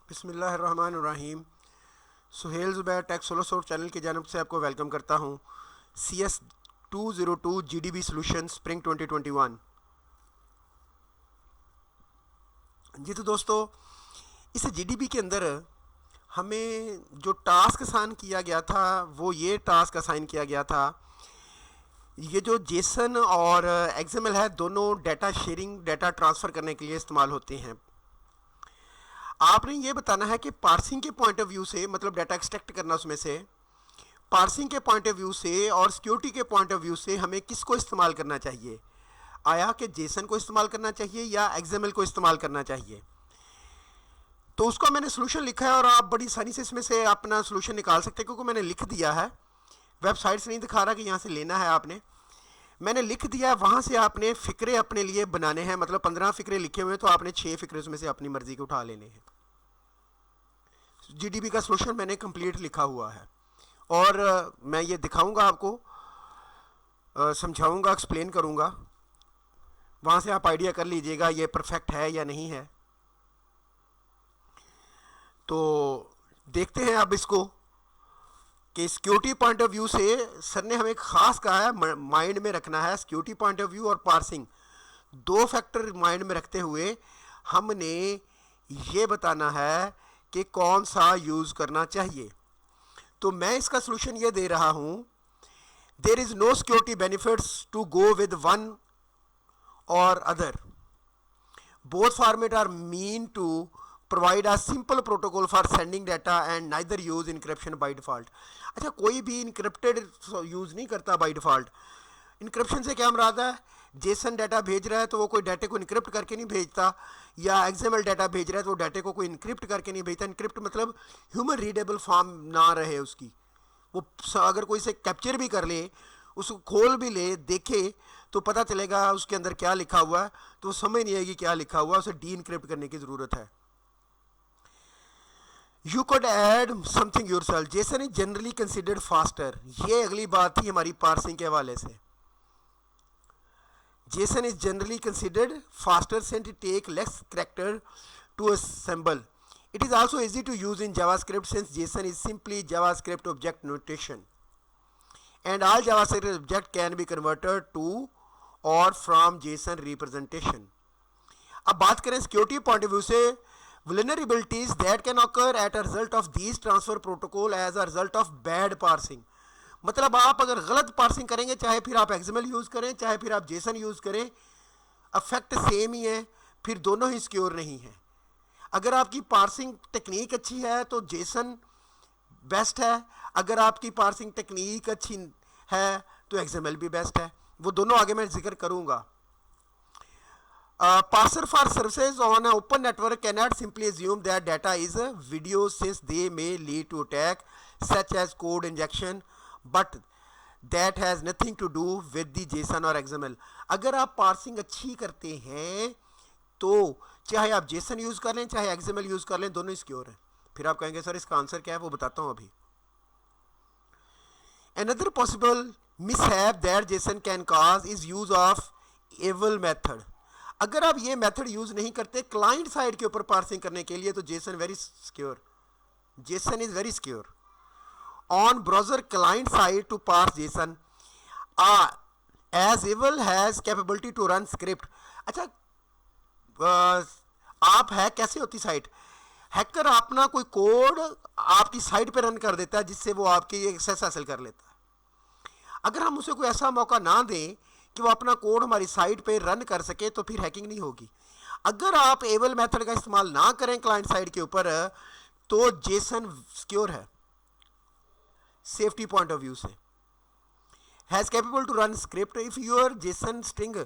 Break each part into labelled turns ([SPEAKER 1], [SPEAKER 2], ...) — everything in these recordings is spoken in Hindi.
[SPEAKER 1] बिस्मिल्लाहिर्रहमानिर्रहीम। Suhail Zubair tech solo source channel की जानब से आपको वेलकम करता हूँ। CS202 GDB solution spring 2021। जी तो दोस्तों, इस GDB के अंदर हमें जो टास्क असाइन किया गया था वो ये टास्क असाइन किया गया था। ये जो जेसन और एक्सएमएल है, दोनों डाटा शेयरिंग, डाटा ट्रांसफ़र करने के लिए इस्तेमाल होते हैं। आपने ये बताना है कि पार्सिंग के पॉइंट ऑफ व्यू से, मतलब डाटा एक्सट्रैक्ट करना उसमें से, पार्सिंग के पॉइंट ऑफ व्यू से और सिक्योरिटी के पॉइंट ऑफ व्यू से हमें किसको इस्तेमाल करना चाहिए। आया कि जेसन को इस्तेमाल करना चाहिए या एक्सएमएल को इस्तेमाल करना चाहिए। तो उसका मैंने सोल्यूशन लिखा है और आप बड़ी आसानी से इसमें से अपना सोल्यूशन निकाल सकते हैं, क्योंकि मैंने लिख दिया है। वेबसाइट से नहीं दिखा रहा कि यहाँ से लेना है आपने, मैंने लिख दिया है। वहाँ से आपने फ़िक्रे अपने लिए बनाने हैं, मतलब 15 फ़िक्रे लिखे हुए हैं, तो आपने 6 फ़िक्रे उसमें से अपनी मर्ज़ी के उठा लेने हैं। GDB का सोल्यूशन मैंने कंप्लीट लिखा हुआ है और मैं ये दिखाऊंगा आपको, समझाऊंगा, एक्सप्लेन करूंगा। वहाँ से आप आइडिया कर लीजिएगा ये परफेक्ट है या नहीं है। तो देखते हैं अब इसको कि सिक्योरिटी पॉइंट ऑफ व्यू से सर ने हमें ख़ास कहा है माइंड में रखना है। सिक्योरिटी पॉइंट ऑफ व्यू और पार्सिंग, दो फैक्टर माइंड में रखते हुए हमने ये बताना है कि कौन सा यूज़ करना चाहिए। तो मैं इसका सोल्यूशन ये दे रहा हूँ, there is no security benefits to go with one और other. Both format are mean to provide a simple protocol for sending data and neither use encryption by default. अच्छा, कोई भी इनक्रिप्टेड यूज़ नहीं करता बाय डिफ़ॉल्ट। इनक्रिप्शन से क्या मुराद है? जेसन डाटा भेज रहा है तो वो कोई डाटे को इनक्रिप्ट करके नहीं भेजता, या एक्सएमएल डाटा भेज रहा है तो वो डाटे को कोई इनक्रिप्ट करके नहीं भेजता। इनक्रिप्ट मतलब ह्यूमन रीडेबल फॉर्म ना रहे उसकी। वो अगर कोई से कैप्चर भी कर ले, उसको खोल भी ले, देखे, तो पता चलेगा उसके अंदर क्या लिखा हुआ है, तो वो समझ नहीं आएगी क्या लिखा हुआ है, उसे डी इनक्रिप्ट करने की ज़रूरत है। You could add something yourself. Jason is generally considered faster. ये अगली बात थी हमारी पार्सिंग के हवाले से। JSON is generally considered faster since it takes less character to assemble. It is also easy to use in JavaScript since JSON is simply JavaScript object notation. And all JavaScript object can be converted to or from JSON representation. अब बात करें सिक्योरिटी पॉइंट ऑफ व्यू से, vulnerabilities that can occur at a result of these transfer protocol as a result of bad parsing. मतलब आप अगर गलत पार्सिंग करेंगे, चाहे फिर आप एक्सएमएल यूज़ करें, चाहे फिर आप जेसन यूज़ करें, अफेक्ट सेम ही है, फिर दोनों ही सिक्योर नहीं है। अगर आपकी पार्सिंग टेक्निक अच्छी है तो जेसन बेस्ट है, अगर आपकी पार्सिंग टेक्निक अच्छी है तो एक्सएमएल भी बेस्ट है। वो दोनों आगे मैं जिक्र करूँगा। Parser for services on an open network cannot simply assume that data is a video, since they may lead to attack such as code injection, but that has nothing to do with the JSON और XML. अगर आप पार्सिंग अच्छी करते हैं तो चाहे आप JSON यूज़ कर लें, चाहे XML यूज़ कर लें, दोनों सिक्योर हैं। फिर आप कहेंगे सर इसका आंसर क्या है, वो बताता हूँ अभी। Another possible mishap that JSON can cause is use of eval method. अगर आप ये मेथड यूज़ नहीं करते क्लाइंट साइड के ऊपर पार्सिंग करने के लिए, तो JSON very secure, JSON is very secure on browser client side to parse JSON as eval has capability to run script. अच्छा, आप हैक कैसे होती साइट? हैकर अपना कोई कोड आपकी साइट पे रन कर देता है जिससे वो आपकी एक्सेस हासिल कर लेता है। अगर हम उसे कोई ऐसा मौका ना दें कि वो अपना कोड हमारी साइट पे रन कर सके, तो फिर हैकिंग नहीं होगी। अगर आप एवल मेथड का इस्तेमाल ना करें क्लाइंट साइड के ऊपर, तो जेसन सिक्योर है सेफ्टी पॉइंट ऑफ व्यू से। Has capable to run script if your JSON string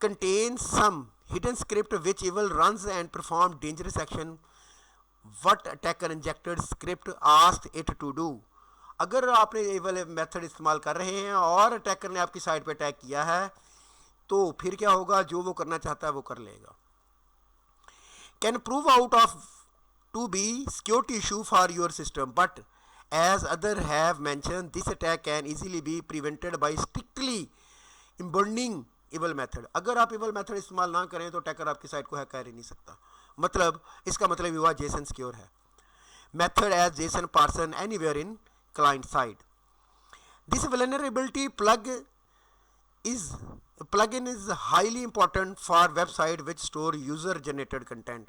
[SPEAKER 1] contains some hidden script which eval runs and perform dangerous action what attacker injected script asked it to do. अगर आपने ये वाले मेथड इस्तेमाल कर रहे हैं और अटैकर ने आपकी साइट पे अटैक किया है, तो फिर क्या होगा? जो वो करना चाहता है वो कर लेगा। Can prove out of to be security issue for your system, but as other have mention this attack can easily be prevented by strictly embarring eval method. अगर आप इवल मेथड इस्तेमाल ना करें तो अटैकर आपकी साइट को हैक कर ही नहीं सकता। मतलब इसका मतलब हुआ जेसन सिक्योर है. Method as JSON parsing anywhere in client side. This vulnerability plugin is highly important for website which store user generated content.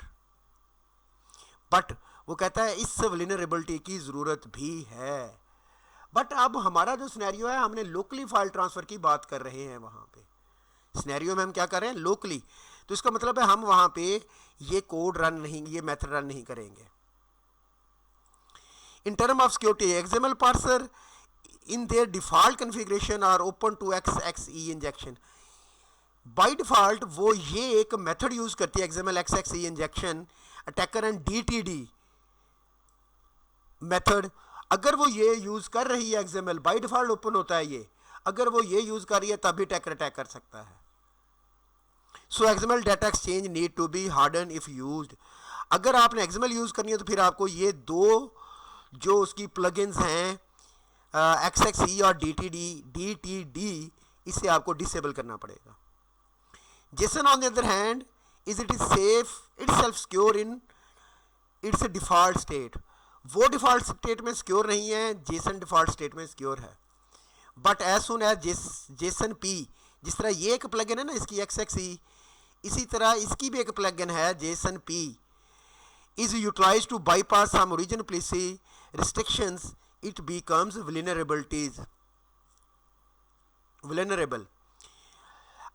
[SPEAKER 1] But वो कहता है इस vulnerability की ज़रूरत भी है. बट अब हमारा जो सिनेरियो है, हमने लोकली फाइल ट्रांसफ़र की बात कर रहे हैं. वहाँ पे सिनेरियो में हम क्या कर रहे हैं, लोकली. तो इसका मतलब है हम वहाँ पे ये कोड रन नहीं, ये मेथड रन नहीं करेंगे. In term of security, XML parser in their default configuration are open to XXE injection. By default वो ये एक मेथड यूज़ करती है XML XXE injection, attacker and DTD method. अगर वो ये यूज़ कर रही है XML, बाई डिफ़ॉल्ट ओपन होता है ये. अगर वो ये यूज़ कर रही है तब भी अटैकर अटैक कर सकता है. So XML data exchange need to be harden if used. अगर आपने XML यूज़ करनी है तो फिर आपको ये दो जो उसकी प्लगइन्स हैं XXE और DTD, इसे आपको डिसेबल करना पड़ेगा. JSON on the other hand is safe itself secure in its default state. वो डिफ़ॉल्ट स्टेट में सिक्योर नहीं है, जेसन डिफ़ॉल्ट स्टेट में सिक्योर है. But as soon as JSON P, जिस तरह ये एक प्लगइन है ना इसकी XXE, इसी तरह इसकी भी एक प्लगइन है JSON P, is utilised to bypass some original policy restrictions. It becomes vulnerable.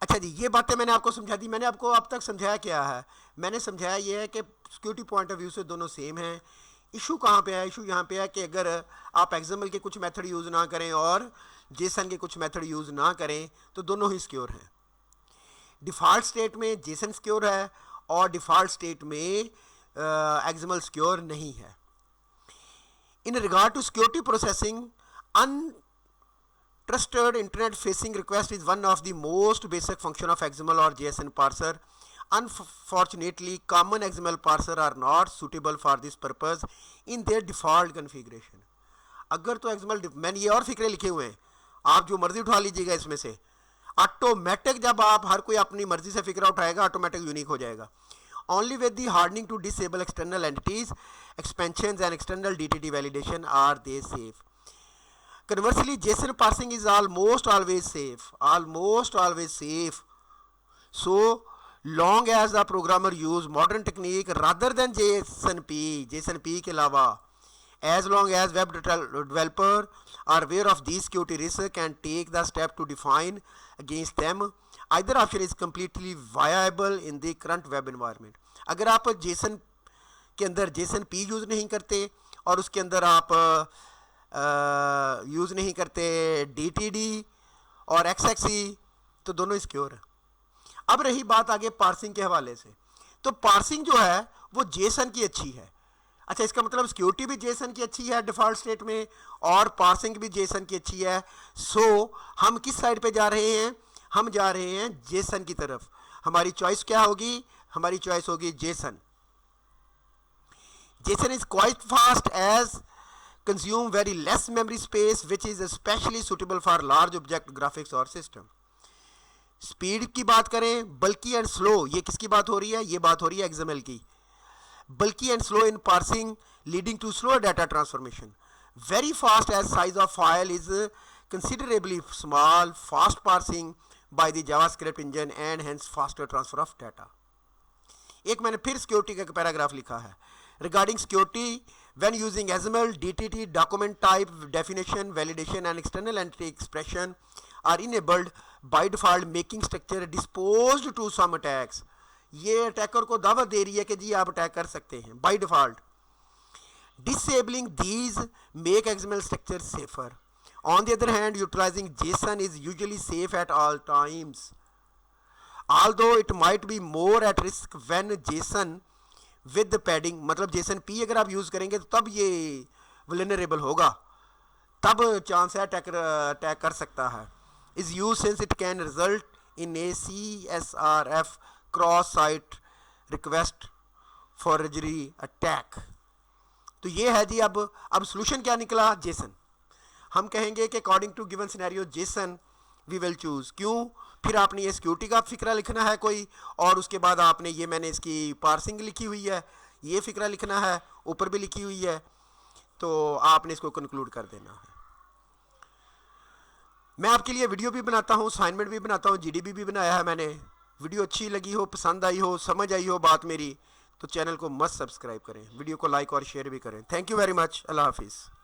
[SPEAKER 1] अच्छा जी, ये बातें मैंने आपको समझा दी. मैंने आपको अब तक समझाया क्या है? मैंने समझाया ये है कि सिक्योरिटी पॉइंट ऑफ व्यू से दोनों सेम हैं. इशू कहाँ पे है? इशू यहाँ पे है कि अगर आप XML के कुछ मेथड यूज़ ना करें और जेसन के कुछ मेथड यूज़ ना करें तो दोनों ही सिक्योर हैं. डिफ़ॉल्ट स्टेट में जेसन सिक्योर है और डिफ़ॉल्ट स्टेट में XML सिक्योर नहीं है. In regard to security processing, untrusted internet-facing request is one of the most basic function of XML or JSON parser. Unfortunately, common XML parser are not suitable for this purpose in their default configuration. अगर तो XML, मैंने ये और फिक्रे लिखे हुए हैं, आप जो मर्जी उठा लीजिएगा इसमें से. ऑटोमेटिक जब आप हर कोई अपनी मर्जी से फिक्रा उठाएगा, ऑटोमेटिक यूनिक हो जाएगा. Only with the hardening to disable external entities, expansions and external DTD validation are they safe. Conversely, JSON parsing is almost always safe. So long as the programmer use modern technique rather than JSONP के अलावा, as long as web developer are aware of these security risks and take the step to define against them, either option is completely viable in the current web environment. अगर आप जेसन के अंदर जेसन पी यूज़ नहीं करते और उसके अंदर आप यूज़ नहीं करते DTD और XXE, तो दोनों सिक्योर है. अब रही बात आगे पार्सिंग के हवाले से, तो पार्सिंग जो है वो जेसन की अच्छी है. अच्छा, इसका मतलब सिक्योरिटी भी जेसन की अच्छी है डिफ़ॉल्ट स्टेट में और पार्सिंग भी जेसन की अच्छी है. सो हम किस साइड पे जा रहे हैं? हम जा रहे हैं जेसन की तरफ. हमारी चॉइस क्या होगी? हमारी चॉइस होगी JSON. JSON is quite fast as consume very less memory space which is specially suitable for large object graphics और सिस्टम. स्पीड की बात करें, बल्कि एंड स्लो, ये किसकी बात हो रही है? ये बात हो रही है XML की. बल्कि and slow in parsing leading to slow data transformation. Very fast as size of file is considerably small, fast parsing by the JavaScript engine and hence faster transfer of data. एक मैंने फिर सिक्योरिटी का पैराग्राफ लिखा है. Regarding security, when using XML, DTD, document type, definition, validation and external entity expression are enabled by default, making structure disposed to some attacks. ये अटैकर को दावत दे रही है कि जी आप अटैक कर सकते हैं by default. Disabling these make XML structure safer. On the other hand, utilizing JSON is usually safe at all times, although it might be more at risk when JSON with the padding, मतलब JSON P अगर आप यूज़ करेंगे तो तब ये vulnerable होगा, तब चांस है अटैक कर सकता है. is used since it can result in a CSRF cross-site request forgery attack. तो ये है जी. अब सोल्यूशन क्या निकला? जेसन. हम कहेंगे कि according to given scenario JSON we will choose. क्यों? फिर आपने ये सिक्योरिटी का फ़िक्रा लिखना है कोई, और उसके बाद आपने ये, मैंने इसकी पार्सिंग लिखी हुई है, ये फ़िक्रा लिखना है, ऊपर भी लिखी हुई है, तो आपने इसको कंक्लूड कर देना है। मैं आपके लिए वीडियो भी बनाता हूँ, असाइनमेंट भी बनाता हूँ, जीडीबी भी बनाया है मैंने। वीडियो अच्छी लगी हो, पसंद आई हो, समझ आई हो बात मेरी, तो चैनल को मस्त सब्सक्राइब करें, वीडियो को लाइक और शेयर भी करें। Thank you very much. अल्लाह हाफिज़।